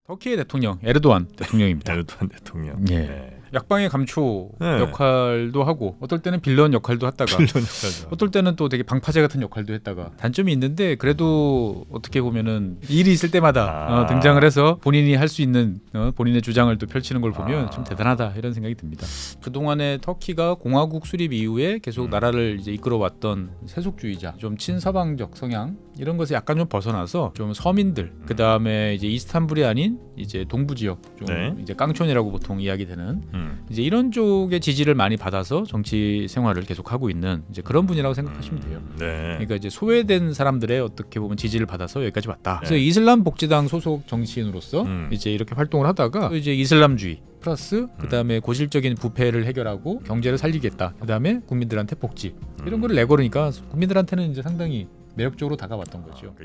터키의 대통령 에르도안 대통령입니다. 에르도안 대통령. 예. 네. 약방의 감초 네. 역할도 하고 어떨 때는 빌런 역할도 했다가 빌런 역할도 어떨 때는 또 되게 방파제 같은 역할도 했다가 단점이 있는데 그래도 어떻게 보면은 일이 있을 때마다 등장을 해서 본인이 할 수 있는 본인의 주장을 또 펼치는 걸 보면 좀 대단하다 이런 생각이 듭니다. 그동안에 터키가 공화국 수립 이후에 계속 나라를 이제 이끌어왔던 세속주의자, 좀 친서방적 성향 이런 것에 약간 좀 벗어나서 좀 서민들, 그 다음에 이제 이스탄불이 아닌 이제 동부 지역, 좀 네. 이제 깡촌이라고 보통 이야기되는 이제 이런 쪽의 지지를 많이 받아서 정치 생활을 계속하고 있는 이제 그런 분이라고 생각하시면 돼요. 네. 그러니까 이제 소외된 사람들의 어떻게 보면 지지를 받아서 여기까지 왔다. 네. 그래서 이슬람 복지당 소속 정치인으로서 이제 이렇게 활동을 하다가 또 이제 이슬람주의 플러스 그다음에 고질적인 부패를 해결하고 경제를 살리겠다. 그다음에 국민들한테 복지 이런 거를 내걸으니까 국민들한테는 이제 상당히 매력적으로 다가왔던 거죠.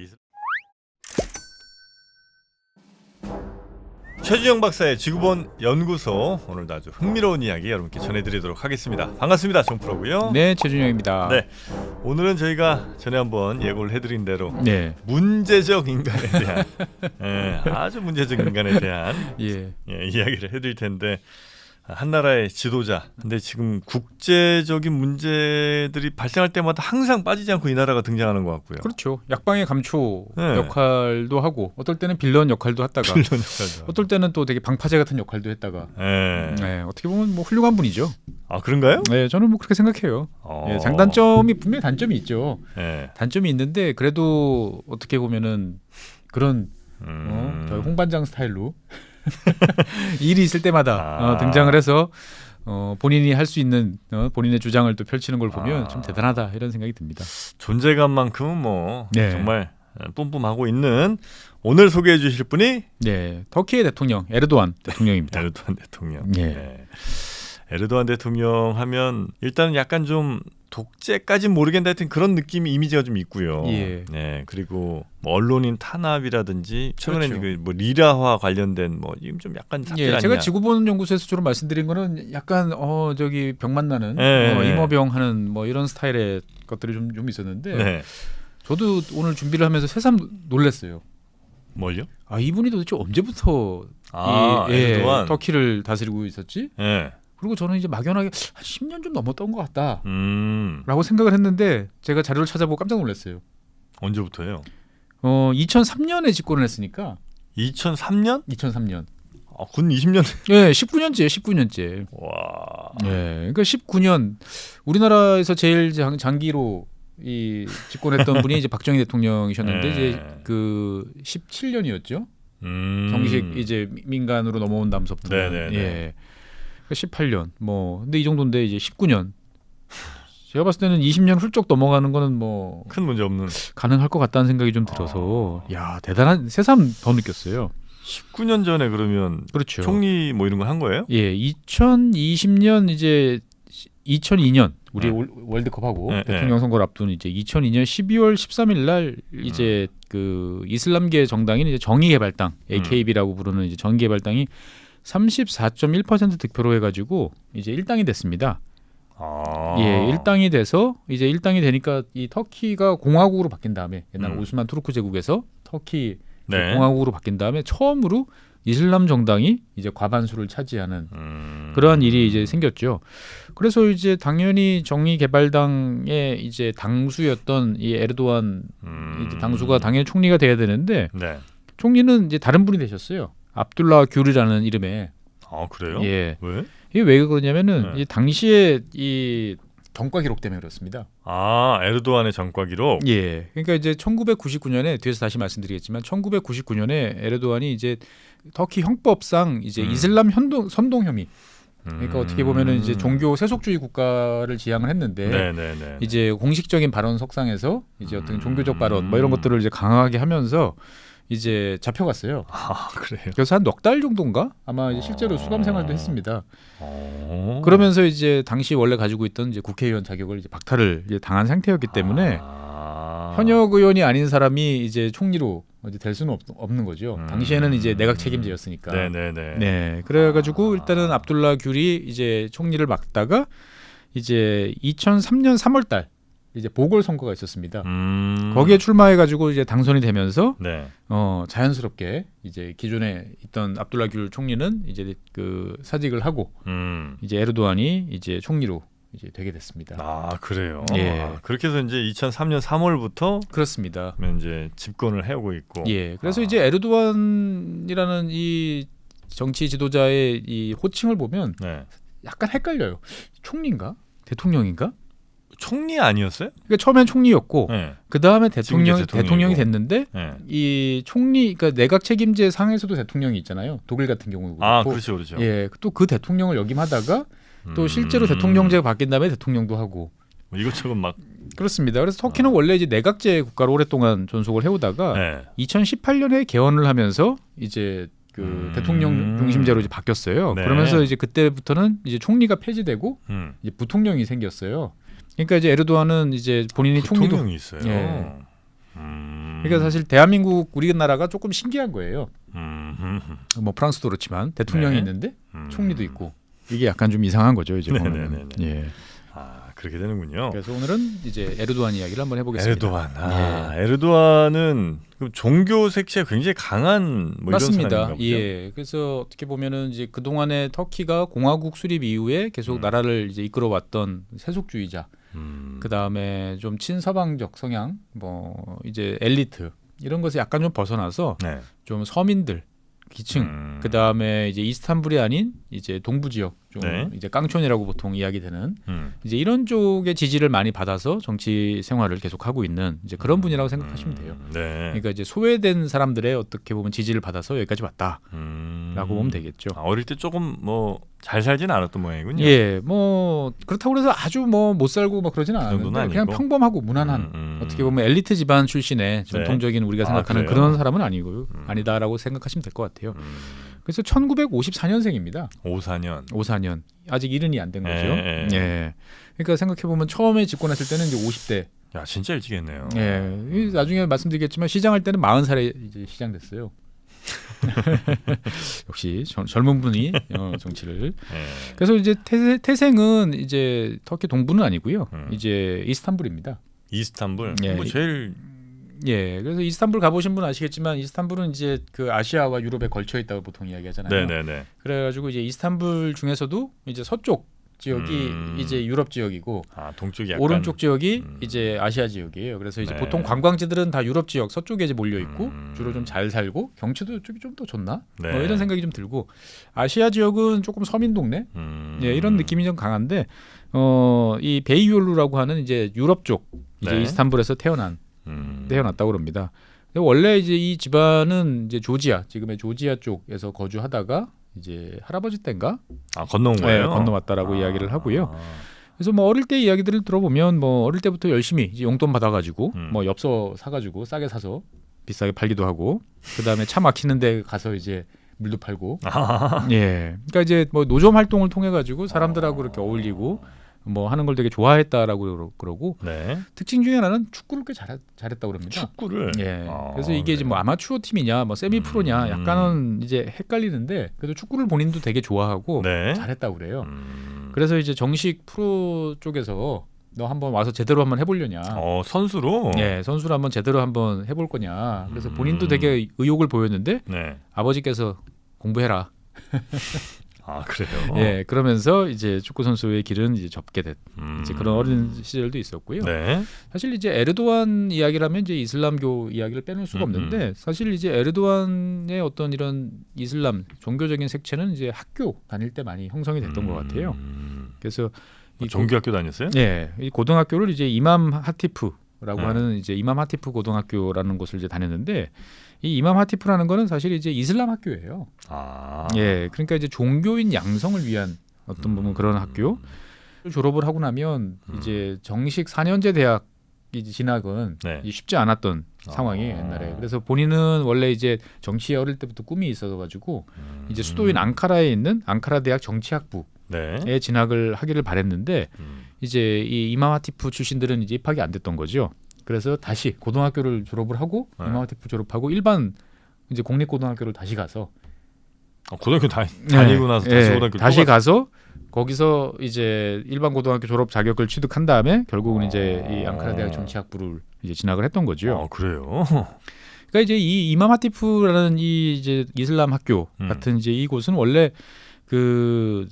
최준영 박사의 지구본 연구소, 오늘도 아주 흥미로운 이야기 여러분께 전해드리도록 하겠습니다. 반갑습니다. 정프로고요. 네, 최준영입니다. 네, 오늘은 저희가 전에 한번 예고를 해드린 대로 네. 문제적 인간에 대한 아주 문제적 인간에 대한 이야기를 해드릴 텐데, 한 나라의 지도자, 근데 지금 국제적인 문제들이 발생할 때마다 항상 빠지지 않고 이 나라가 등장하는 것 같고요. 그렇죠. 약방의 감초 역할도 하고 어떨 때는 빌런 역할도 했다가 어떨 때는 또 되게 방파제 같은 역할도 했다가 어떻게 보면 뭐 훌륭한 분이죠. 아, 그런가요? 네, 저는 뭐 그렇게 생각해요. 장단점이 분명히 단점이 있죠. 단점이 있는데 그래도 어떻게 보면은 그런 저희 홍반장 스타일로 일이 있을 때마다 등장을 해서 본인이 할 수 있는 본인의 주장을 또 펼치는 걸 보면 좀 대단하다 이런 생각이 듭니다. 존재감만큼은 뭐 정말 뿜뿜하고 있는, 오늘 소개해 주실 분이 터키의 대통령 에르도안 대통령입니다. 에르도안 대통령. 에르도안 대통령 하면 일단은 약간 좀 독재까지는 모르겠는데 하여튼 그런 느낌이, 이미지가 좀 있고요. 그리고 뭐 언론인 탄압이라든지 최근에 그 뭐 리라화 관련된 뭐 지금 좀 약간 사태 아니냐. 제가 지구본 연구소에서 주로 말씀드린 거는 약간 저기 병 만나는 임어병 하는 뭐 이런 스타일의 것들이 좀 있었는데 저도 오늘 준비를 하면서 새삼 놀랐어요. 뭘요? 이분이 도대체 언제부터 에르도안 터키를 다스리고 있었지? 그리고 저는 이제 막연하게 한 10년 좀 넘었던 것 같다 라고 생각을 했는데 제가 자료를 찾아보고 깜짝 놀랐어요. 언제부터예요? 2003년에 집권을 했으니까. 2003년? 2003년. 군 20년? 19년째. 와. 그러니까 19년 우리나라에서 제일 장기로 집권했던 분이 이제 박정희 대통령이셨는데 이제 그 17년이었죠. 정식 이제 민간으로 넘어온 다음서부터. 18년 근데 이 정도인데 이제 19년. 제가 봤을 때는 20년 훌쩍 넘어가는 거는 뭐 큰 문제 없는, 가능할 것 같다는 생각이 좀 들어서 대단한, 새삼 더 느꼈어요. 19년 전에 그러면 그렇죠. 총리 뭐 이런 거 한 거예요? 2020년 이제 2002년 우리 월드컵하고 대통령 선거를 앞둔 이제 2002년 12월 13일 날 이제 그 이슬람계 정당인 이제 정의개발당 AKB라고 부르는 이제 정의개발당이 34.1% 득표로 해가지고 이제 일당이 됐습니다. 1당이 돼서 이제 1당이 되니까 이 터키가 공화국으로 바뀐 다음에 옛날 오스만 투르크 제국에서 터키 공화국으로 바뀐 다음에 처음으로 이슬람 정당이 이제 과반수를 차지하는 그러한 일이 이제 생겼죠. 그래서 이제 당연히 정의개발당의 이제 당수였던 이 에르도안 이제 당수가 당연히 총리가 돼야 되는데 총리는 이제 다른 분이 되셨어요. 압둘라 귤이라는 이름의. 그래요? 왜? 이게 왜 그러냐면은 이 당시에 이 전과 기록 때문에 그렇습니다. 에르도안의 전과 기록. 그러니까 이제 1999년에 뒤에서 다시 말씀드리겠지만 1999년에 에르도안이 이제 터키 형법상 이제 이슬람 선동 혐의. 그러니까 어떻게 보면은 이제 종교 세속주의 국가를 지향을 했는데 이제 공식적인 발언 석상에서 이제 어떤 종교적 발언 뭐 이런 것들을 이제 강하게 하면서 이제 잡혀갔어요. 그래요? 그래서 한 넉 달 정도인가 아마 이제 실제로 수감 생활도 했습니다. 그러면서 이제 당시 원래 가지고 있던 이제 국회의원 자격을 이제 박탈을 이제 당한 상태였기 때문에 현역 의원이 아닌 사람이 이제 총리로 이제 될 수는 없는 거죠. 당시에는 이제 내각 책임제였으니까. 그래가지고 일단은 압둘라 귤이 이제 총리를 맡다가 이제 2003년 3월달 이제 보궐선거가 있었습니다. 거기에 출마해가지고 이제 당선이 되면서 네. 자연스럽게 이제 기존에 있던 압둘라 귤 총리는 이제 그 사직을 하고 이제 에르도안이 이제 총리로 이제 되게 됐습니다. 아 그래요. 예. 아, 그렇게 해서 이제 2003년 3월부터 그렇습니다. 이제 집권을 해오고 있고. 예. 그래서 이제 에르도안이라는 이 정치 지도자의 이 호칭을 보면 네. 약간 헷갈려요. 총리인가? 대통령인가? 총리 아니었어요? 그러니까 처음엔 총리였고 네. 그 다음에 지금 이제 대통령이 됐는데 네. 이 총리 그러니까 내각 책임제 상에서도 대통령이 있잖아요. 독일 같은 경우도 아 그렇고. 그렇죠, 그렇죠. 예, 또 그 대통령을 역임하다가 또 실제로 대통령제가 바뀐 다음에 대통령도 하고 이것저것 막. 그렇습니다. 그래서 터키는 원래 이제 내각제 국가로 오랫동안 존속을 해오다가 네. 2018년에 개헌을 하면서 이제 그 대통령 중심제로 이제 바뀌었어요. 네. 그러면서 이제 그때부터는 이제 총리가 폐지되고 이제 부통령이 생겼어요. 그러니까 이제 에르도안은 이제 본인이 총리도 부통령이 있어요. 예. 그러니까 사실 대한민국 우리나라가 조금 신기한 거예요. 뭐 프랑스도 그렇지만 대통령이 네. 있는데 총리도 있고 이게 약간 좀 이상한 거죠 이제 보면. 예. 아 그렇게 되는군요. 그래서 오늘은 이제 에르도안 이야기를 한번 해보겠습니다. 에르도안. 에르도안은 그 종교 색채가 굉장히 강한 뭐 맞습니다. 이런 사람인가 보죠. 예. 그래서 어떻게 보면은 이제 그 동안에 터키가 공화국 수립 이후에 계속 나라를 이제 이끌어왔던 세속주의자. 그 다음에 좀 친서방적 성향, 뭐 이제 엘리트 이런 것에 약간 좀 벗어나서 네. 좀 서민들 기층, 그 다음에 이제 이스탄불이 아닌 이제 동부 지역, 좀 네. 이제 깡촌이라고 보통 이야기되는 이제 이런 쪽의 지지를 많이 받아서 정치 생활을 계속 하고 있는 이제 그런 분이라고 생각하시면 돼요. 네. 그러니까 이제 소외된 사람들의 어떻게 보면 지지를 받아서 여기까지 왔다라고 보면 되겠죠. 아, 어릴 때 조금 뭐 잘 살지는 않았던 모양이군요. 예, 뭐 그렇다고 해서 아주 뭐 못 살고 뭐 그러지는 정도는 않았는데 그냥 아니고. 평범하고 무난한 어떻게 보면 엘리트 집안 출신의 전통적인 우리가 생각하는 그래요? 그런 사람은 아니고요, 아니다라고 생각하시면 될 것 같아요. 그래서 1954년생입니다. 54년. 아직 70이 안 된 거죠. 예. 예. 그러니까 생각해 보면 처음에 집권했을 때는 이제 50대. 야 진짜 일찍 했네요. 예. 이 나중에 말씀드리겠지만 시장할 때는 40살에 이제 시장됐어요. 역시 젊은 분이 정치를. 예. 그래서 이제 태생은 이제 터키 동부는 아니고요. 이제 이스탄불입니다. 이스탄불. 예. 뭐 제일 예. 그래서 이스탄불 가보신 분 아시겠지만 이스탄불은 이제 그 아시아와 유럽에 걸쳐 있다고 보통 이야기하잖아요. 네네네. 그래가지고 이제 이스탄불 중에서도 이제 서쪽 지역이 이제 유럽 지역이고 아 동쪽이 약간 오른쪽 지역이 이제 아시아 지역이에요. 그래서 이제 네. 보통 관광지들은 다 유럽 지역 서쪽에 이제 몰려 있고 주로 좀 잘 살고 경치도 이쪽이 좀 더 좋나? 네. 뭐 이런 생각이 좀 들고 아시아 지역은 조금 서민 동네 예, 이런 느낌이 좀 강한데 이 베이올루라고 하는 이제 유럽 쪽 이제 네. 이스탄불에서 태어났다고 그럽니다. 원래 이제 이 집안은 이제 지금의 조지아 쪽에서 거주하다가 이제 할아버지 때인가 건너온 거예요. 네, 건너왔다라고 이야기를 하고요. 그래서 뭐 어릴 때 이야기들을 들어보면 뭐 어릴 때부터 열심히 이제 용돈 받아가지고 뭐 엽서 사가지고 싸게 사서 비싸게 팔기도 하고 그 다음에 차 막히는데 가서 이제 물도 팔고 예, 그러니까 이제 뭐 노점 활동을 통해 가지고 사람들하고 이렇게 어울리고 뭐 하는 걸 되게 좋아했다라고 그러고 네. 특징 중에 하나는 축구를 꽤 잘했다고 그럽니다. 축구를. 예. 그래서 이게 이제 뭐 아마추어 팀이냐, 뭐 세미 프로냐, 약간은 이제 헷갈리는데 그래도 축구를 본인도 되게 좋아하고 네. 잘했다고 그래요. 그래서 이제 정식 프로 쪽에서 너 한번 와서 제대로 한번 해보려냐. 선수로. 예, 선수로 한번 제대로 한번 해볼 거냐. 그래서 본인도 되게 의욕을 보였는데 네. 아버지께서 공부해라. 아 그래요. 예, 그러면서 이제 축구 선수의 길은 이제 접게 됐. 이제 그런 어린 시절도 있었고요. 네. 사실 이제 에르도안 이야기라면 이제 이슬람교 이야기를 빼놓을 수가 없는데 사실 이제 에르도안의 어떤 이런 이슬람 종교적인 색채는 이제 학교 다닐 때 많이 형성이 됐던 것 같아요. 그래서 이 종교학교 다녔어요? 네, 이 고등학교를 이제 이맘 하티프라고 네. 하는 이제 이맘 하티프 고등학교라는 곳을 이제 다녔는데 이 이맘 하티프라는 거는 사실 이제 이슬람 학교예요. 아. 예, 그러니까 이제 종교인 양성을 위한 어떤 부분 그런 학교. 졸업을 하고 나면 이제 정식 4년제 대학 진학은 네. 쉽지 않았던 상황이 옛날에. 그래서 본인은 원래 이제 정치에 어릴 때부터 꿈이 있어가지고 이제 수도인 앙카라에 있는 앙카라 대학 정치학부에 네. 진학을 하기를 바랬는데 이제 이 이맘 하티프 출신들은 이제 입학이 안 됐던 거죠. 그래서 다시 고등학교를 졸업을 하고 네. 이맘 하티프 졸업하고 일반 이제 공립 고등학교를 다시 가서 고등학교 다니고 나서 다시 고등학교 다시 가서 거기서 이제 일반 고등학교 졸업 자격을 취득한 다음에 결국은 이제 이 앙카라 대학 정치학부를 이제 진학을 했던 거죠. 그래요? 그러니까 이제 이 이맘 하티프라는 이 이제 이슬람 학교 같은 이제 이곳은 원래 그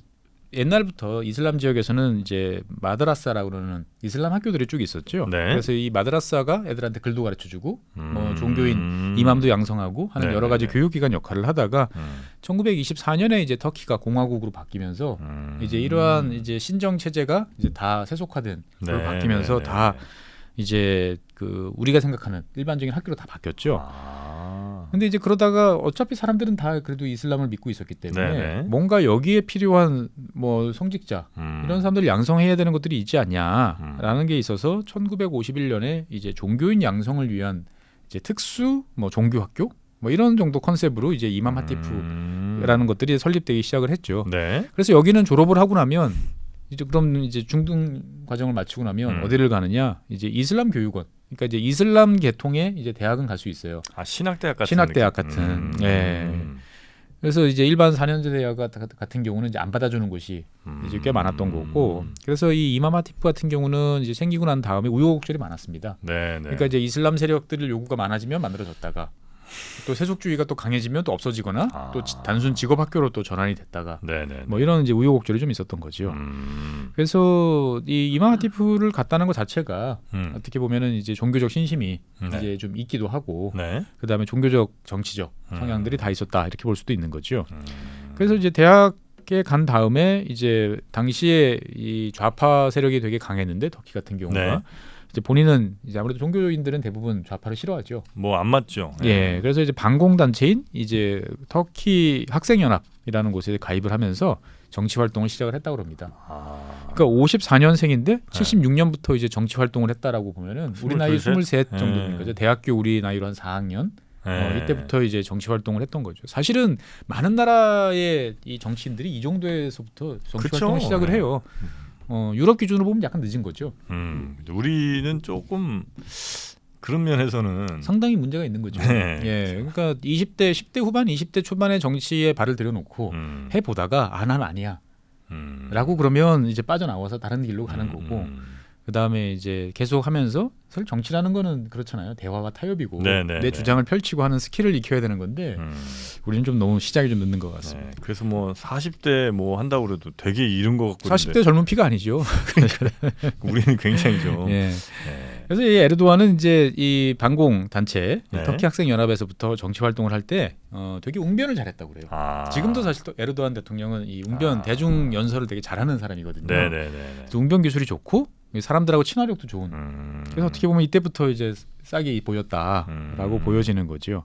옛날부터 이슬람 지역에서는 이제 마드라사라고 그러는 이슬람 학교들이 쭉 있었죠. 네. 그래서 이 마드라사가 애들한테 글도 가르쳐주고 뭐 종교인 이맘도 양성하고 하는 네, 여러 가지 네. 교육기관 역할을 하다가 1924년에 이제 터키가 공화국으로 바뀌면서 이제 이러한 이제 신정 체제가 이제 다 세속화된 걸로 네, 바뀌면서 네, 다 네. 이제 그 우리가 생각하는 일반적인 학교로 다 바뀌었죠. 아. 근데 이제 그러다가 어차피 사람들은 다 그래도 이슬람을 믿고 있었기 때문에 네네. 뭔가 여기에 필요한 뭐 성직자 이런 사람들을 양성해야 되는 것들이 있지 않냐라는 게 있어서 1951년에 이제 종교인 양성을 위한 이제 특수 뭐 종교 학교 뭐 이런 정도 컨셉으로 이제 이맘 하티프라는 것들이 설립되기 시작을 했죠. 네. 그래서 여기는 졸업을 하고 나면 이제 그럼 이제 중등 과정을 마치고 나면 어디를 가느냐? 이제 이슬람 교육원. 그러니까 이제 이슬람 계통의 이제 대학은 갈 수 있어요. 아, 신학대학 같은 신학대학 느낌? 같은. 예. 그래서 이제 일반 4년제 대학 같은 경우는 이제 안 받아주는 곳이 이제 꽤 많았던 거고. 그래서 이 이맘 하티프 같은 경우는 이제 생기고 난 다음에 우여곡절이 많았습니다. 네, 네. 그러니까 이제 이슬람 세력들을 요구가 많아지면 만들어졌다가 또 세속주의가 또 강해지면 또 없어지거나 또 단순 직업 학교로 또 전환이 됐다가 네네. 뭐 이런 이제 우여곡절이 좀 있었던 거죠. 그래서 이 이맘 하티프를 갔다는 것 자체가 어떻게 보면은 이제 종교적 신심이 네. 이제 좀 있기도 하고 네. 그다음에 종교적 정치적 성향들이 다 있었다 이렇게 볼 수도 있는 거죠. 그래서 이제 대학에 간 다음에 이제 당시에 이 좌파 세력이 되게 강했는데 터키 같은 경우가 네. 이제 본인은 이제 아무래도 종교인들은 대부분 좌파를 싫어하죠. 뭐 안 맞죠. 예, 그래서 이제 반공 단체인 이제 터키 학생연합이라는 곳에 가입을 하면서 정치 활동을 시작을 했다고 합니다. 그러니까 54년생인데 76년부터 이제 정치 활동을 했다라고 보면은 우리 나이 23 정도인 거죠. 대학교 우리 나이로 한 4학년. 이때부터 이제 정치 활동을 했던 거죠. 사실은 많은 나라의 이 정치인들이 이 정도에서부터 정치 그쵸? 활동을 시작을 해요. 유럽 기준으로 보면 약간 늦은 거죠. 우리는 조금 그런 면에서는 상당히 문제가 있는 거죠. 네. 예, 그러니까 20대, 10대 후반, 20대 초반에 정치에 발을 들여놓고 해보다가 난 아니야. 라고 그러면 이제 빠져나와서 다른 길로 가는 거고 그 다음에 이제 계속 하면서 사실 정치라는 거는 그렇잖아요. 대화와 타협이고 네네, 내 주장을 펼치고 하는 스킬을 익혀야 되는 건데 우리는 좀 너무 시작이 좀 늦는 것 같습니다. 네. 그래서 뭐 40대 뭐 한다고 그래도 되게 이른 것 같고 40대 젊은 피가 아니죠. 우리는 굉장히 좀 예. 네. 그래서 이 에르도안은 이제 이 반공 단체 네. 터키 학생 연합에서부터 정치 활동을 할 때 되게 웅변을 잘했다고 그래요. 지금도 사실 또 에르도안 대통령은 이 웅변 대중 연설을 되게 잘하는 사람이거든요. 네네네. 그래서 웅변 기술이 좋고 사람들하고 친화력도 좋은. 그래서 어떻게 보면 이때부터 이제 싹이 보였다라고 보여지는 거죠.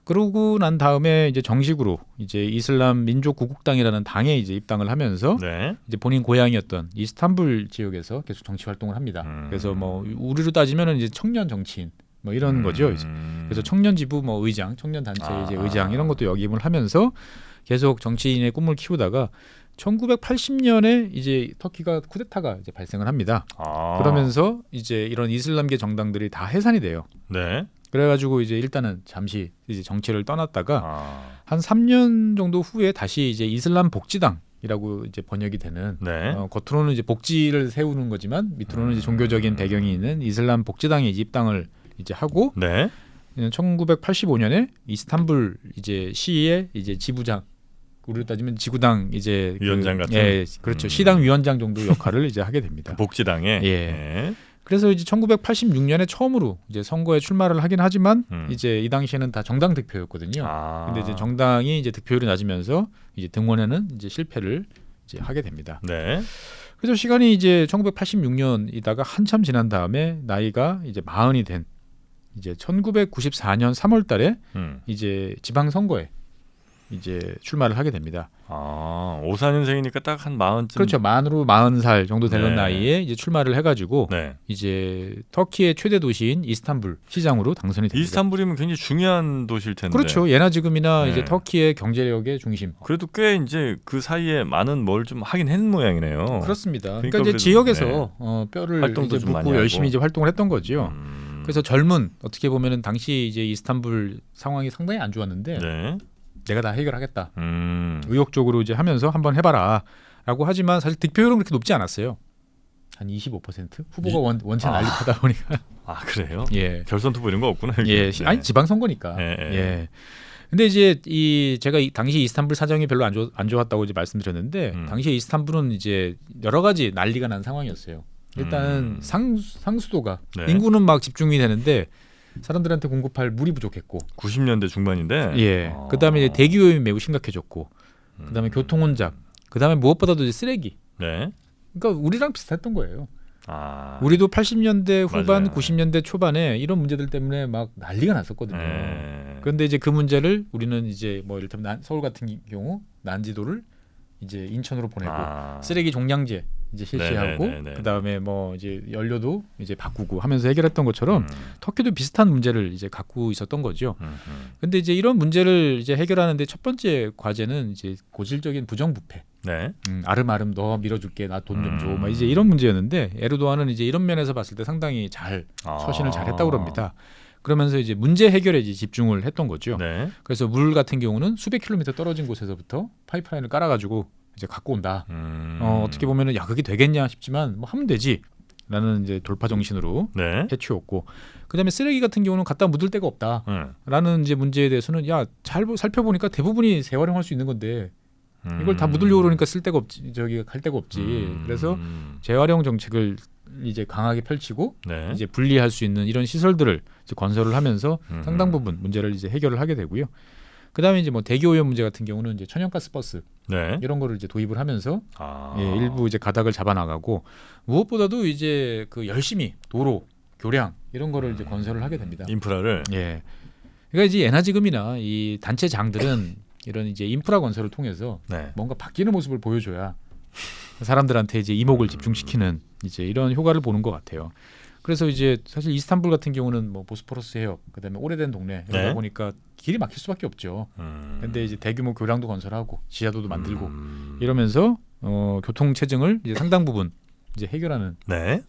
그러고 난 다음에 이제 정식으로 이제 이슬람 민족 구국당이라는 당에 이제 입당을 하면서 네. 이제 본인 고향이었던 이스탄불 지역에서 계속 정치 활동을 합니다. 그래서 뭐 우리로 따지면은 이제 청년 정치인 뭐 이런 거죠. 이제. 그래서 청년 지부 뭐 의장, 청년 단체 이제 의장 이런 것도 역임을 하면서 계속 정치인의 꿈을 키우다가 1980년에 이제 터키가 쿠데타가 이제 발생을 합니다. 그러면서 이제 이런 이슬람계 정당들이 다 해산이 돼요. 네. 그래가지고 이제 일단은 잠시 이제 정치를 떠났다가 한 3년 정도 후에 다시 이제 이슬람 복지당이라고 이제 번역이 되는 네. 겉으로는 이제 복지를 세우는 거지만 밑으로는 이제 종교적인 배경이 있는 이슬람 복지당에 이제 입당을 이제 하고 네. 1985년에 이스탄불 이제 시의 이제 지부장 우리로 따지면 지구당 이제 위원장 같은 예, 그렇죠. 시당 위원장 정도 역할을 이제 하게 됩니다. 복지당에 예. 네. 그래서 이제 1986년에 처음으로 이제 선거에 출마를 하긴 하지만 이제 이 당시에는 다 정당 득표였거든요. 근데 이제 정당이 이제 득표율이 낮으면서 이제 등원에는 이제 실패를 이제 하게 됩니다. 네. 그래서 시간이 이제 1986년이다가 한참 지난 다음에 나이가 이제 40이 된 이제 1994년 3월달에 이제 지방 선거에 이제 출마를 하게 됩니다. 54년생이니까 딱 한 40쯤. 그렇죠. 만으로 40살 정도 되는 네. 나이에 이제 출마를 해가지고 네. 이제 터키의 최대 도시인 이스탄불 시장으로 당선이 됩니다. 이스탄불이면 굉장히 중요한 도시일 텐데. 그렇죠. 예나 지금이나 네. 이제 터키의 경제력의 중심. 그래도 꽤 이제 그 사이에 많은 뭘 좀 하긴 했는 모양이네요. 그렇습니다. 그러니까 그러니까 이제 그래도, 지역에서 뼈를 활동도 이제 좀 많이 묻고 열심히 하고. 이제 활동을 했던 거죠. 그래서 젊은 어떻게 보면은 당시 이제 이스탄불 상황이 상당히 안 좋았는데 네. 내가 다 해결하겠다. 의욕적으로 이제 하면서 한번 해봐라. 라고 하지만 사실 득표율은 그렇게 높지 않았어요. 한 25%? 후보가 원체 난립하다 보니까. 아 그래요? 예. 결선 투표 이런 거 없구나. 예. 네. 아니 지방 선거니까. 예. 근데 이제 제가 당시 이스탄불 사정이 별로 안 좋았다고 이제 말씀드렸는데 당시 이스탄불은 이제 여러 가지 난리가 난 상황이었어요. 일단은 상수도가 인구는 막 집중이 되는데 사람들한테 공급할 물이 부족했고 90년대 중반인데 예. 그다음에 이제 대기 오염이 매우 심각해졌고 그다음에 교통 혼잡 그다음에 무엇보다도 이제 쓰레기. 네. 그러니까 우리랑 비슷했던 거예요. 아. 우리도 80년대 후반, 맞아요. 90년대 초반에 이런 문제들 때문에 막 난리가 났었거든요. 그런데 이제 그 문제를 우리는 이제 뭐 이를테면 서울 같은 경우 난지도를 이제 인천으로 보내고 쓰레기 종량제 이제 실시하고 그다음에 뭐 이제 연료도 이제 바꾸고 하면서 해결했던 것처럼 터키도 비슷한 문제를 이제 갖고 있었던 거죠. 근데 이제 이런 문제를 이제 해결하는데 첫 번째 과제는 이제 고질적인 부정부패. 네. 아름아름 너 밀어줄게 나 돈 좀 줘. 막 이제 이런 문제였는데 에르도안은 이제 이런 면에서 봤을 때 상당히 잘 처신을 잘했다고 그럽니다. 그러면서 이제 문제 해결에 이제 집중을 했던 거죠. 네. 그래서 물 같은 경우는 수백 킬로미터 떨어진 곳에서부터 파이프라인을 깔아가지고 이제 갖고 온다. 어떻게 보면은 야 그게 되겠냐 싶지만 뭐 하면 되지라는 이제 돌파 정신으로 해치웠고, 그다음에 쓰레기 같은 경우는 갖다 묻을 데가 없다라는 이제 문제에 대해서는 야 잘 살펴보니까 대부분이 재활용할 수 있는 건데. 이걸 다 묻으려고 그러니까 쓸 데가 없지, 저기 갈 데가 없지. 그래서 재활용 정책을 이제 강하게 펼치고 이제 분리할 수 있는 이런 시설들을 이제 건설을 하면서 상당 부분 문제를 이제 해결을 하게 되고요. 그다음에 이제 뭐 대기 오염 문제 같은 경우는 이제 천연가스 버스 이런 거를 이제 도입을 하면서 일부 이제 가닥을 잡아 나가고, 무엇보다도 이제 그 열심히 도로, 교량 이런 거를 이제 건설을 하게 됩니다. 인프라를. 예. 그러니까 이제 에나지금이나 이 단체장들은 이런 이제 인프라 건설을 통해서 뭔가 바뀌는 모습을 보여줘야 사람들한테 이제 이목을 집중시키는 이제 이런 효과를 보는 것 같아요. 그래서 이제 사실 이스탄불 같은 경우는 뭐 보스포러스 해역, 그다음에 오래된 동네 이러다 보니까 길이 막힐 수밖에 없죠. 근데 이제 대규모 교량도 건설하고 지하도도 만들고 이러면서 교통 체증을 이제 상당 부분 이제 해결하는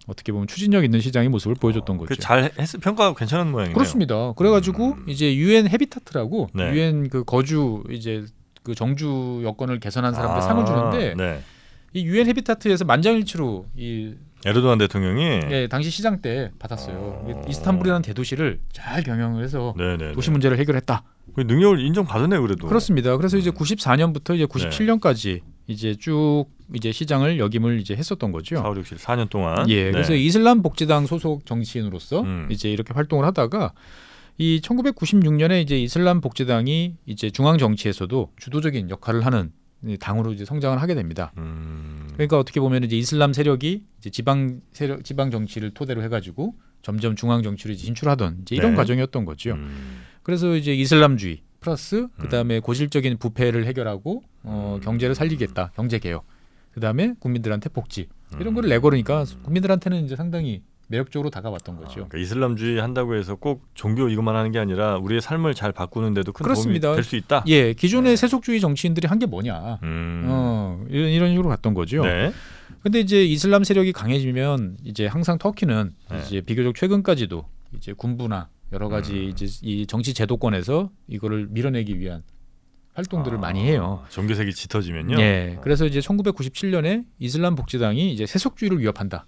어떻게 보면 추진력 있는 시장의 모습을 보여줬던 거죠. 잘 했을 평가가 괜찮은 모양이네요. 그렇습니다. 그래가지고 이제 UN 헤비타트라고 UN 그 거주 이제 그 정주 여건을 개선한 사람들 상을 주는데 이 UN 헤비타트에서 만장일치로 이 에르도안 대통령이 당시 시장 때 받았어요. 이스탄불이라는 대도시를 잘 경영을 해서 도시 문제를 해결했다. 그 능력을 인정받았네요, 그래도. 그렇습니다. 그래서 이제 94년부터 이제 97년까지 이제 쭉 이제 시장을 역임을 이제 했었던 거죠. 4, 5, 6, 7, 4년 동안. 그래서 이슬람 복지당 소속 정치인으로서 이제 이렇게 활동을 하다가 이 1996년에 이제 이슬람 복지당이 이제 중앙 정치에서도 주도적인 역할을 하는 당으로 이제 성장을 하게 됩니다. 그러니까 어떻게 보면 이제 이슬람 세력이 이제 지방 정치를 토대로 해가지고 점점 중앙 정치로 진출하던 이제 이런 과정이었던 거죠. 그래서 이제 이슬람주의 플러스 그다음에 고질적인 부패를 해결하고 경제를 살리겠다, 경제 개혁. 그다음에 국민들한테 복지 이런 거를 내걸으니까 국민들한테는 이제 상당히 매력적으로 다가왔던 거죠. 그러니까 이슬람주의 한다고 해서 꼭 종교 이것만 하는 게 아니라 우리의 삶을 잘 바꾸는데도 큰 도움이 될 수 있다. 예, 기존의 세속주의 정치인들이 한 게 뭐냐, 이런 식으로 갔던 거죠. 근데 이제 이슬람 세력이 강해지면 이제 항상 터키는 이제 비교적 최근까지도 이제 군부나 여러 가지 이제 이 정치 제도권에서 이거를 밀어내기 위한 활동들을 많이 해요. 종교색이 짙어지면요. 그래서 이제 1997년에 이슬람 복지당이 이제 세속주의를 위협한다.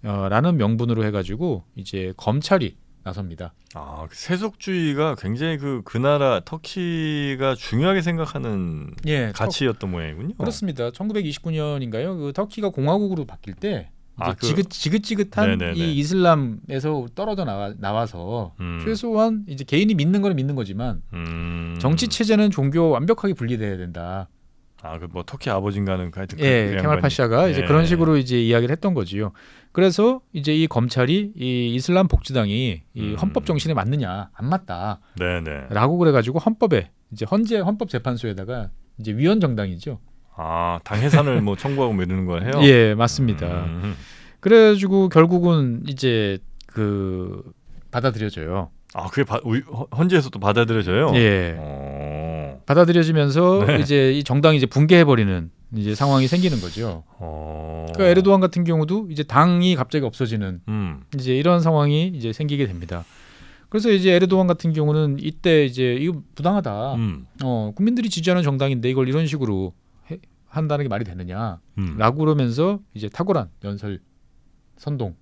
라는 명분으로 해가지고 이제 검찰이 나섭니다. 세속주의가 굉장히 그 나라 터키가 중요하게 생각하는 가치였던 모양이군요. 그렇습니다. 1929년인가요? 그 터키가 공화국으로 바뀔 때 이제 지긋지긋한 이 이슬람에서 떨어져 나와서 최소한 이제 개인이 믿는 거는 믿는 거지만 정치 체제는 종교 완벽하게 분리돼야 된다. 그 뭐 터키 아버지인가는 케말 파샤가 이제 그런 식으로 이제 이야기를 했던 거지요. 그래서 이제 이 검찰이 이 이슬람 복지당이 이 헌법 정신에 맞느냐, 안 맞다. 라고 그래가지고 헌법에 이제 헌법 재판소에다가 이제 위헌 정당이죠. 당 해산을 뭐 청구하고 이러는 걸 해요? 예, 맞습니다. 그래가지고 결국은 이제 그 받아들여져요. 그게 헌재에서도 받아들여져요? 받아들여지면서 이제 이 정당이 이제 붕괴해버리는 이제 상황이 생기는 거죠. 그러니까 에르도안 같은 경우도 이제 당이 갑자기 없어지는 이제 이런 상황이 이제 생기게 됩니다. 그래서 이제 에르도안 같은 경우는 이때 이제 이거 부당하다. 국민들이 지지하는 정당인데 이걸 이런 식으로 한다는 게 말이 되느냐라고 그러면서 이제 탁월한 연설, 선동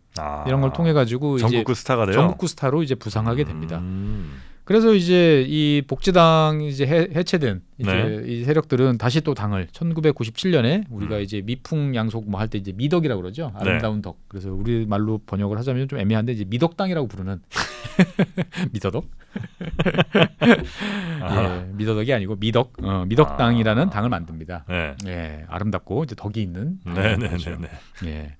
이런 걸 통해 가지고 전국구 이제 스타가 돼요. 전국구 스타로 이제 부상하게 됩니다. 그래서 이제 이 복지당 이제 해체된 이제 네. 이 세력들은 다시 또 당을 1997년에 우리가 이제 미풍 양속 뭐 할 때 이제 미덕이라고 그러죠. 아름다운 덕. 그래서 우리 말로 번역을 하자면 좀 애매한데 이제 미덕당이라고 부르는 미더덕. 예, 미더덕이 아니고 미덕. 미덕당이라는 당을 만듭니다. 네. 예, 아름답고 이제 덕이 있는. 네네네. 예.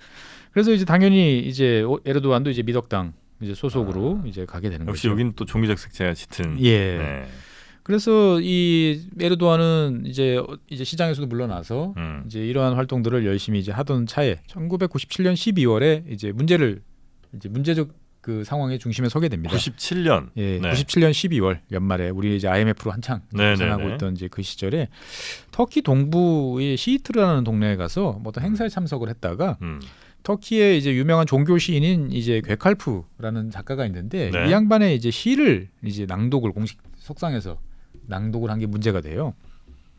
그래서 이제 당연히 이제 에르도안도 이제 미덕당 이제 소속으로 이제 가게 되는 역시 거죠. 여기는 또 종교적 색채가 짙은. 예. 네. 그래서 이 에르도안은 이제 시장에서도 물러나서 이제 이러한 활동들을 열심히 이제 하던 차에 1997년 12월에 이제 문제적 그 상황의 중심에 서게 됩니다. 97년. 예, 네. 97년 12월 연말에 우리 이제 IMF로 한창 부상하고 있던 이제 그 시절에 터키 동부의 시이트르라는 동네에 가서 뭐 어떤 행사에 참석을 했다가 터키의 이제 유명한 종교 시인인 이제 괴칼프라는 작가가 있는데 네. 이 양반의 이제 시를 이제 낭독을 공식 석상에서 낭독을 한 게 문제가 돼요.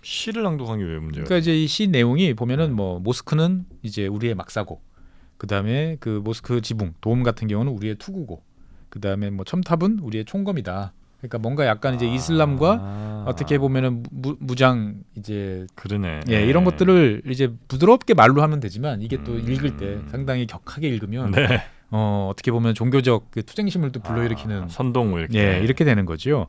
시를 낭독한 게 왜 문제예요? 그러니까 이제 이 시 내용이 보면은 뭐 모스크는 이제 우리의 막사고, 그다음에 그 모스크 지붕 도움 같은 경우는 우리의 투구고, 그다음에 뭐 첨탑은 우리의 총검이다. 그러니까 뭔가 약간 이제 이슬람과 어떻게 보면은 무장 이제 그러네. 예, 이런 것들을 이제 부드럽게 말로 하면 되지만 이게 또 읽을 때 상당히 격하게 읽으면 네. 어떻게 보면 종교적 그 투쟁심을 또 불러일으키는 선동 뭐 이렇게. 예, 이렇게 되는 거죠.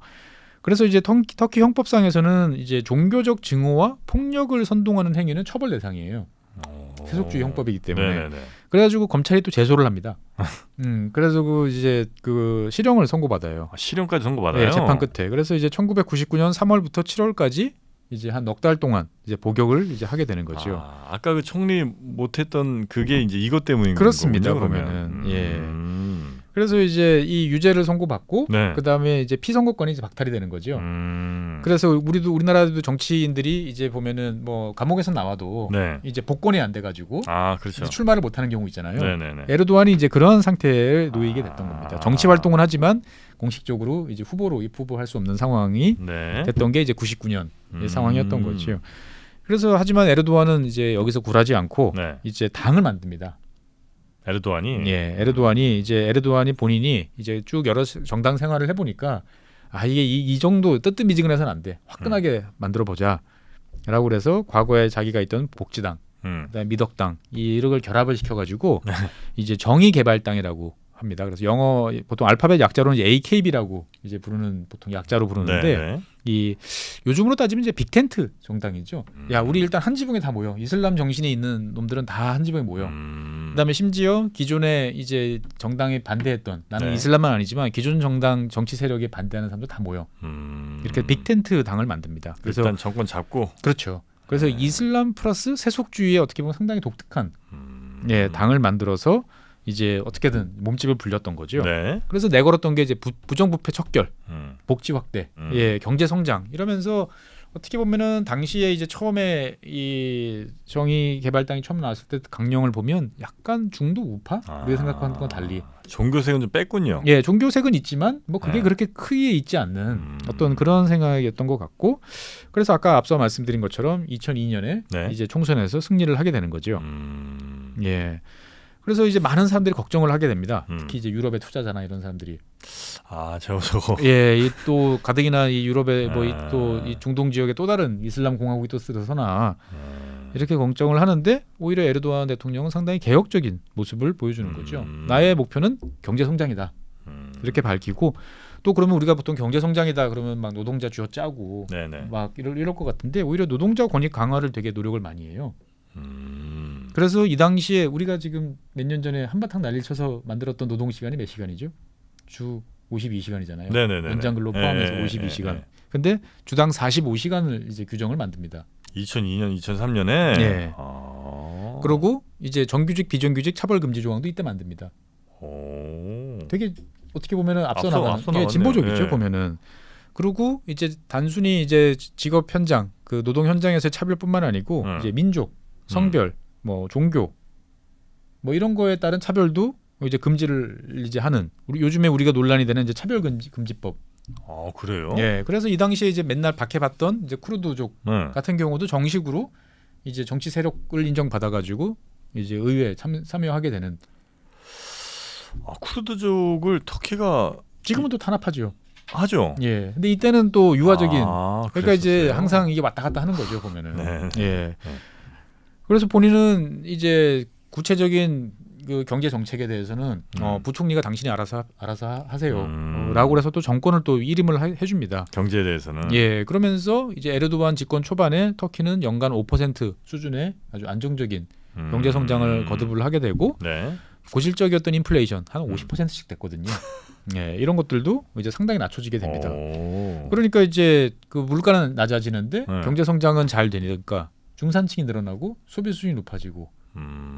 그래서 이제 터키 형법상에서는 이제 종교적 증오와 폭력을 선동하는 행위는 처벌 대상이에요. 세속주의 형법이기 때문에. 네네네. 그래가지고 검찰이 또 제소를 합니다. 그래서 그 이제 그 실형을 선고받아요. 실형까지 선고받아요. 예, 재판 끝에. 그래서 이제 1999년 3월부터 7월까지 이제 한 넉 달 동안 이제 복역을 이제 하게 되는 거죠. 아까 그 총리 못했던 그게 이제 이것 때문인 그렇습니다. 거군요, 보면은 예. 그래서 이제 이 유죄를 선고받고 네. 그다음에 이제 피선거권이 이제 박탈이 되는 거죠. 그래서 우리나라도 정치인들이 이제 보면은 뭐 감옥에서 나와도 네. 이제 복권이 안 돼가지고 그렇죠. 출마를 못하는 경우 있잖아요. 네네네. 에르도안이 이제 그런 상태에 놓이게 됐던 겁니다. 정치 활동은 하지만 공식적으로 이제 후보로 입후보할 수 없는 상황이 네. 됐던 게 이제 99년의 상황이었던 거죠. 그래서 하지만 에르도안은 이제 여기서 굴하지 않고 네. 이제 당을 만듭니다. 에르도안이. 예, 에르도안이 본인이 이제 쭉 여러 정당 생활을 해보니까 이게 이 정도 뜨뜻미지근해서는 안 돼. 화끈하게 만들어 보자라고 그래서 과거에 자기가 있던 복지당, 그다음에 미덕당 이를 결합을 시켜가지고 이제 정의개발당이라고 합니다. 그래서 영어 보통 알파벳 약자로는 이제 AKB라고 이제 부르는 보통 약자로 부르는데 네. 이 요즘으로 따지면 이제 빅텐트 정당이죠. 야, 우리 일단 한 지붕에 다 모여. 이슬람 정신이 있는 놈들은 다 한 지붕에 모여. 그다음에 심지어 기존에 이제 정당에 반대했던 나는 네. 이슬람은 아니지만 기존 정당 정치 세력에 반대하는 사람도 다 모여. 이렇게 빅텐트 당을 만듭니다. 그래서 일단 정권 잡고. 그렇죠. 그래서 이슬람 플러스 세속주의에 어떻게 보면 상당히 독특한 예, 당을 만들어서 이제 어떻게든 몸집을 불렸던 거죠. 네. 그래서 내걸었던 게 이제 부정부패 척결, 복지 확대, 예, 경제 성장 이러면서 어떻게 보면은 당시에 이제 처음에 이 정의개발당이 처음 나왔을 때 강령을 보면 약간 중도 우파 우리가 생각하는 건 달리 종교색은 좀 뺐군요. 예, 종교색은 있지만 뭐 그게 그렇게 크게 있지 않는 어떤 그런 생각이었던 것 같고 그래서 아까 앞서 말씀드린 것처럼 2002년에 네. 이제 총선에서 승리를 하게 되는 거죠. 예. 그래서 이제 많은 사람들이 걱정을 하게 됩니다. 특히 이제 유럽의 투자자나 이런 사람들이 저거. 예, 이 또 가뜩이나 이 유럽의 뭐 또 이 중동 지역에 또 다른 이슬람 공화국이 또 들어서나 이렇게 걱정을 하는데 오히려 에르도안 대통령은 상당히 개혁적인 모습을 보여주는 거죠. 나의 목표는 경제 성장이다. 이렇게 밝히고 또 그러면 우리가 보통 경제 성장이다 그러면 막 노동자 쥐어 짜고 네네. 막 이럴 것 같은데 오히려 노동자 권익 강화를 되게 노력을 많이 해요. 그래서 이 당시에 우리가 지금 몇 년 전에 한바탕 난리 쳐서 만들었던 노동 시간이 몇 시간이죠? 주 52시간이잖아요. 네네네. 연장 근로 포함해서 52시간. 근데 주당 45시간을 이제 규정을 만듭니다. 2002년, 2003년에. 예. 그리고 이제 정규직, 비정규직 차별 금지 조항도 이때 만듭니다. 되게 어떻게 보면은 앞서 나가는 진보적이죠. 예. 보면은. 그리고 이제 단순히 이제 직업 현장, 그 노동 현장에서의 차별뿐만 아니고 이제 민족, 성별, 뭐 종교, 뭐 이런 거에 따른 차별도 이제 금지를 이제 하는 요즘에 우리가 논란이 되는 이제 차별 금지법. 그래요? 예, 그래서 이 당시에 이제 맨날 박해받던 이제 쿠르드족 같은 경우도 정식으로 이제 정치 세력을 인정받아가지고 이제 의회에 참여하게 되는. 쿠르드족을 터키가 지금은 또 탄압하죠. 하죠. 예. 근데 이때는 또 유화적인. 그러니까 그랬었어요. 이제 항상 이게 왔다 갔다 하는 거죠 보면은. 네. 예. 그래서 본인은 이제 구체적인 그 경제 정책에 대해서는 부총리가 당신이 알아서 하세요라고 해서 또 정권을 또 일임을 해줍니다. 경제에 대해서는. 예. 그러면서 이제 에르도안 집권 초반에 터키는 연간 5% 수준의 아주 안정적인 경제 성장을 거듭을 하게 되고 네. 고질적이었던 인플레이션 한 50%씩 됐거든요. 예, 이런 것들도 이제 상당히 낮춰지게 됩니다. 그러니까 이제 그 물가는 낮아지는데 경제 성장은 잘 되니까 중산층이 늘어나고 소비 수준이 높아지고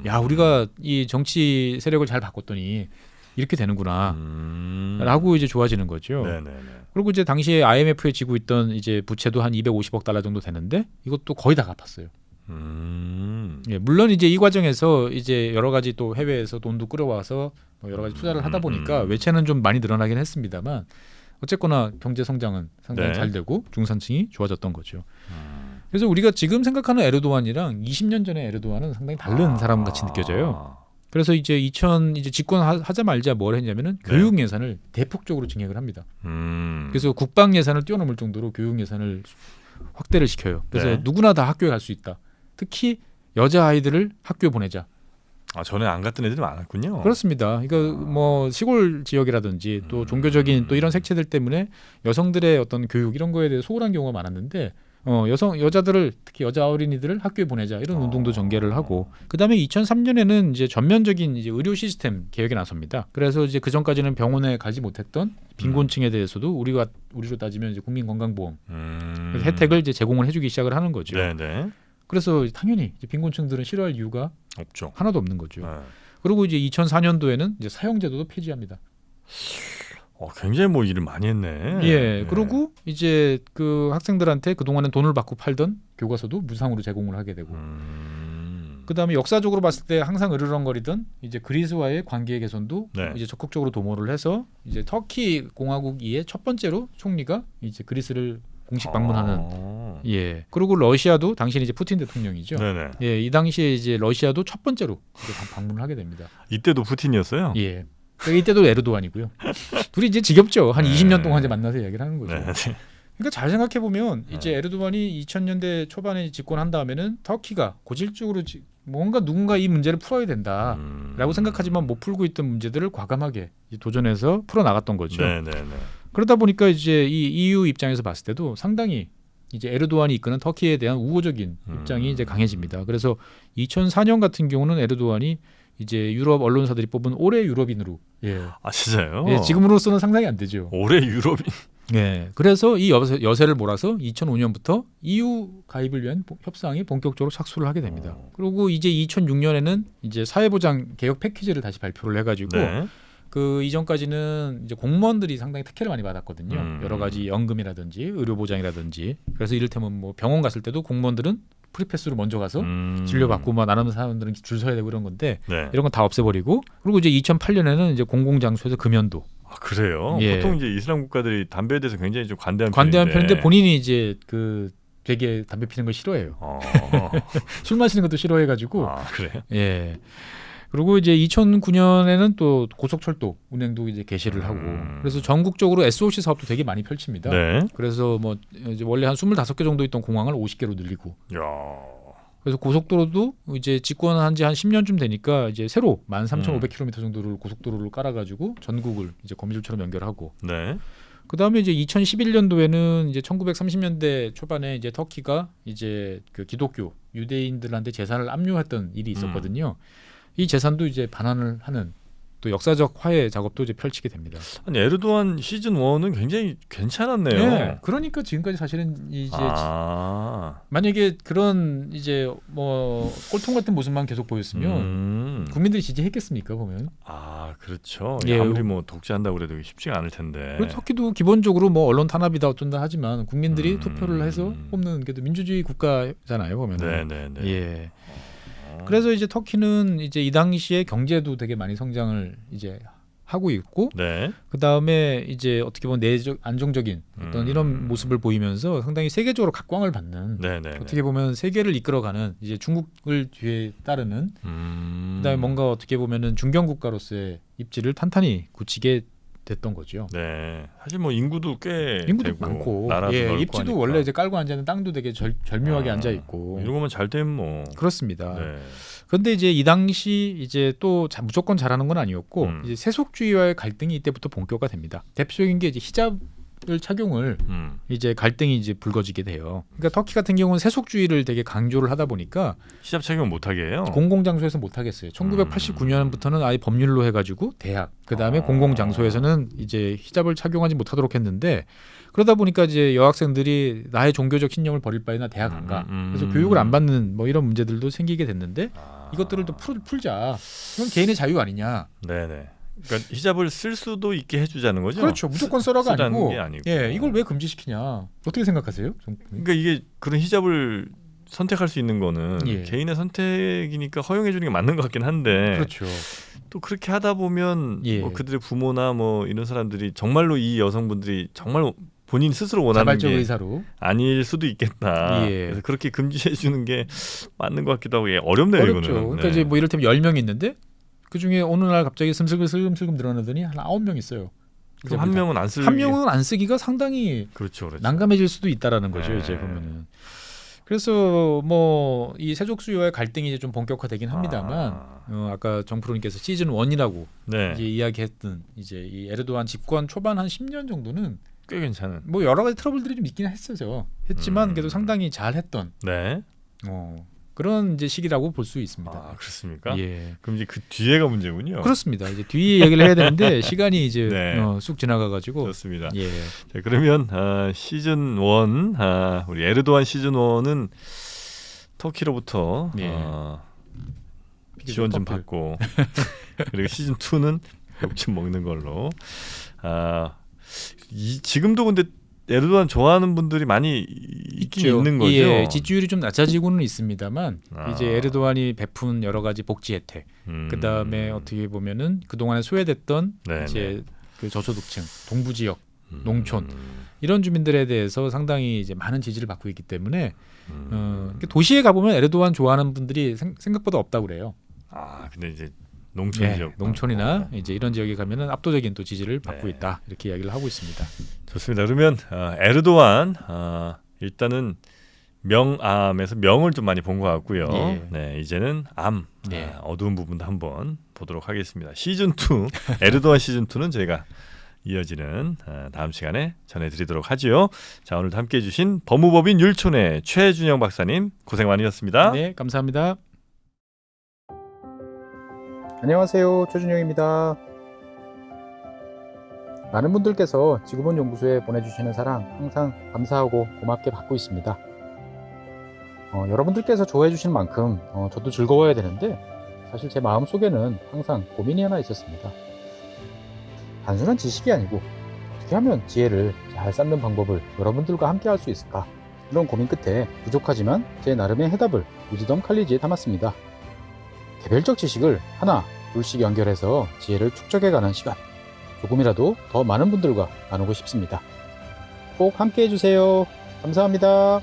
야 우리가 이 정치 세력을 잘 바꿨더니 이렇게 되는구나라고 이제 좋아지는 거죠. 네네네. 그리고 이제 당시에 IMF에 지고 있던 이제 부채도 한 250억 달러 정도 되는데 이것도 거의 다 갚았어요. 예, 물론 이제 이 과정에서 이제 여러 가지 또 해외에서 돈도 끌어와서 뭐 여러 가지 투자를 하다 보니까 외채는 좀 많이 늘어나긴 했습니다만 어쨌거나 경제 성장은 상당히 잘 되고 중산층이 좋아졌던 거죠. 그래서 우리가 지금 생각하는 에르도안이랑 20년 전의 에르도안은 상당히 다른 사람 같이 느껴져요. 그래서 이제 이제 집권하자 말자 뭘 했냐면은 교육 예산을 대폭적으로 증액을 합니다. 그래서 국방 예산을 뛰어넘을 정도로 교육 예산을 확대를 시켜요. 그래서 누구나 다 학교에 갈 수 있다. 특히 여자 아이들을 학교에 보내자. 전에 안 갔던 애들이 많았군요. 그렇습니다. 그러니까 뭐 시골 지역이라든지 또 종교적인 또 이런 색채들 때문에 여성들의 어떤 교육 이런 거에 대해 소홀한 경우가 많았는데 여자들을 특히 여자 어린이들을 학교에 보내자 이런 운동도 전개를 하고 그다음에 2003년에는 이제 전면적인 이제 의료 시스템 개혁에 나섭니다. 그래서 이제 그 전까지는 병원에 가지 못했던 빈곤층에 대해서도 우리로 따지면 이제 국민건강보험 그래서 혜택을 이제 제공을 해주기 시작을 하는 거죠. 네네. 그래서 당연히 이제 빈곤층들은 싫어할 이유가 없죠. 하나도 없는 거죠. 그리고 이제 2004년도에는 이제 사형제도도 폐지합니다. 굉장히 뭐 일을 많이 했네. 예. 그리고 이제 그 학생들한테 그동안은 돈을 받고 팔던 교과서도 무상으로 제공을 하게 되고. 그다음에 역사적으로 봤을 때 항상 으르렁거리던 이제 그리스와의 관계 개선도 이제 적극적으로 도모를 해서 이제 터키 공화국 이에 첫 번째로 총리가 이제 그리스를 공식 방문하는. 예. 그리고 러시아도 당신이 이제 푸틴 대통령이죠. 네네. 예. 이 당시에 이제 러시아도 첫 번째로 이제 방문을 하게 됩니다. 이때도 푸틴이었어요? 예. 이때도 에르도안이고요. 둘이 이제 지겹죠. 한 20년 동안 이제 만나서 이야기를 하는 거죠. 그러니까 잘 생각해 보면 이제 에르도안이 2000년대 초반에 집권한 다음에는 터키가 고질적으로 뭔가 누군가 이 문제를 풀어야 된다라고 생각하지만 못 풀고 있던 문제들을 과감하게 도전해서 풀어 나갔던 거죠. 그러다 보니까 이제 이 EU 입장에서 봤을 때도 상당히 이제 에르도안이 이끄는 터키에 대한 우호적인 입장이 이제 강해집니다. 그래서 2004년 같은 경우는 에르도안이 이제 유럽 언론사들이 뽑은 올해 유럽인으로. 예. 진짜요? 예, 지금으로서는 상상이 안 되죠. 올해 유럽인. 예. 그래서 이 여세를 몰아서 2005년부터 EU 가입을 위한 협상이 본격적으로 착수를 하게 됩니다. 그리고 이제 2006년에는 이제 사회보장 개혁 패키지를 다시 발표를 해가지고 그 이전까지는 이제 공무원들이 상당히 특혜를 많이 받았거든요. 여러 가지 연금이라든지 의료 보장이라든지. 그래서 이를테면 뭐 병원 갔을 때도 공무원들은 프리패스로 먼저 가서 진료받고 막 나누는 사람들은 줄 서야 되고 이런 건데 이런 건 다 없애버리고 그리고 이제 2008년에는 이제 공공장소에서 금연도. 그래요? 예. 보통 이제 이슬람 국가들이 담배에 대해서 굉장히 좀 관대한 편인데 본인이 이제 그 되게 담배 피는 걸 싫어해요. 술 마시는 것도 싫어해가지고. 그래요? 예. 그리고 이제 2009년에는 또 고속철도 운행도 이제 개시를 하고 그래서 전국적으로 SOC 사업도 되게 많이 펼칩니다. 그래서 뭐 이제 원래 한 25개 정도 있던 공항을 50개로 늘리고. 그래서 고속도로도 이제 집권한 지 한 10년쯤 되니까 이제 새로 13,500km 정도를 고속도로를 깔아가지고 전국을 이제 거미줄처럼 연결하고. 그다음에 이제 2011년도에는 이제 1930년대 초반에 이제 터키가 이제 그 기독교 유대인들한테 재산을 압류했던 일이 있었거든요. 이 재산도 이제 반환을 하는 또 역사적 화해 작업도 이제 펼치게 됩니다. 아니 에르도안 시즌 1은 굉장히 괜찮았네요. 네, 그러니까 지금까지 사실은 이제 만약에 그런 이제 뭐 꼴통 같은 모습만 계속 보였으면 국민들이 지지했겠습니까 보면? 그렇죠. 아무리 뭐 독재한다고 그래도 쉽지가 않을 텐데. 그리고 터키도 기본적으로 뭐 언론 탄압이다 어쩐다 하지만 국민들이 투표를 해서 뽑는 게 민주주의 국가잖아요 보면은. 예. 그래서 이제 터키는 이제 이 당시에 경제도 되게 많이 성장을 이제 하고 있고 네. 그 다음에 이제 어떻게 보면 내적 안정적인 어떤 이런 모습을 보이면서 상당히 세계적으로 각광을 받는 어떻게 보면 세계를 이끌어가는 이제 중국을 뒤에 따르는 그다음에 뭔가 어떻게 보면은 중견 국가로서의 입지를 탄탄히 굳히게 됐던 거죠. 네. 사실 뭐 인구도 꽤 인구도 되고, 많고 나라도 넓고 입지도 하니까. 원래 이제 깔고 앉아 있는 땅도 되게 절묘하게 앉아 있고 이런 거면 잘 되면 뭐 그렇습니다. 네. 그런데 이제 이 당시 이제 또 무조건 잘하는 건 아니었고 이제 세속주의와의 갈등이 이때부터 본격화 됩니다. 대표적인 게 이제 히잡을 착용을 이제 갈등이 이제 불거지게 돼요. 그러니까 터키 같은 경우는 세속주의를 되게 강조를 하다 보니까 히잡 착용 못 하게 해요. 공공장소에서 못 하겠어요. 1989년부터는 아예 법률로 해가지고 대학 그다음에 공공장소에서는 이제 히잡을 착용하지 못하도록 했는데 그러다 보니까 이제 여학생들이 나의 종교적 신념을 버릴 바에나 대학 안 가. 그래서 교육을 안 받는 뭐 이런 문제들도 생기게 됐는데 이것들을 또 풀자. 이건 개인의 자유 아니냐. 네네. 그러니까 히잡을 쓸 수도 있게 해주자는 거죠. 그렇죠. 무조건 써라가 아니고. 게 아니고. 예, 이걸 왜 금지시키냐. 어떻게 생각하세요? 그러니까 이게 그런 히잡을 선택할 수 있는 거는 개인의 선택이니까 허용해 주는 게 맞는 것 같긴 한데. 그렇죠. 또 그렇게 하다 보면 뭐 그들의 부모나 뭐 이런 사람들이 정말로 이 여성분들이 정말 본인 스스로 원하는 자발적 게 의사로 아닐 수도 있겠다. 그래서 그렇게 금지해 주는 게 맞는 것 같기도 하고 어렵네요. 어렵죠. 이거는. 그러니까 이제 뭐 이를테면 10명이 있는데 그 중에 어느 날 갑자기 슬금슬금 늘어나더니 한 9명 있어요. 그럼 한 명은 안 쓰기. 한 명은 안 쓰기가 상당히 그렇죠. 난감해질 수도 있다라는 거죠. 이제 보면은. 그래서 뭐 이 세족수요의 갈등이 이제 좀 본격화되긴 합니다만 아까 정프로님께서 시즌 1이라고 이제 이야기했던 이제 이 에르도안 집권 초반 한 10년 정도는 꽤 괜찮은. 뭐 여러 가지 트러블들이 좀 있긴 했지만 그래도 상당히 잘했던 그런 이제 시기라고 볼 수 있습니다. 아, 그렇습니까? 예. 그럼 이제 그 뒤에가 문제군요. 그렇습니다. 이제 뒤에 얘기를 해야 되는데 시간이 이제 쑥 지나가가지고. 좋습니다. 예. 자, 그러면 시즌 1 우리 에르도안 시즌 1은 터키로부터 지원 좀 받고 그리고 시즌 2는 욕 좀 먹는 걸로. 지금도 근데 에르도안 좋아하는 분들이 많이 있긴 있는 거죠. 예, 지지율이 좀 낮아지고는 있습니다만 이제 에르도안이 베푼 여러 가지 복지 혜택, 그 다음에 어떻게 보면은 그 동안에 소외됐던 이제 그 저소득층, 동부 지역, 농촌 이런 주민들에 대해서 상당히 이제 많은 지지를 받고 있기 때문에 도시에 가보면 에르도안 좋아하는 분들이 생각보다 없다고 그래요. 근데 이제 농촌 지역, 농촌이나 이제 이런 지역에 가면은 압도적인 또 지지를 받고 있다 이렇게 이야기를 하고 있습니다. 좋습니다. 그러면 에르도안 일단은 명암에서 명을 좀 많이 본 것 같고요. 네, 이제는 암 어두운 부분도 한번 보도록 하겠습니다. 시즌 2 에르도안 시즌 2는 저희가 이어지는 다음 시간에 전해드리도록 하지요. 자, 오늘도 함께해 주신 법무법인 율촌의 최준영 박사님 고생 많으셨습니다. 네, 감사합니다. 안녕하세요, 최준영입니다. 많은 분들께서 지구본 연구소에 보내주시는 사랑 항상 감사하고 고맙게 받고 있습니다. 여러분들께서 좋아해 주시는 만큼 저도 즐거워야 되는데 사실 제 마음속에는 항상 고민이 하나 있었습니다. 단순한 지식이 아니고 어떻게 하면 지혜를 잘 쌓는 방법을 여러분들과 함께 할 수 있을까, 이런 고민 끝에 부족하지만 제 나름의 해답을 위즈덤 칼리지에 담았습니다. 개별적 지식을 하나 둘씩 연결해서 지혜를 축적해가는 시간, 조금이라도 더 많은 분들과 나누고 싶습니다. 꼭 함께 해주세요. 감사합니다.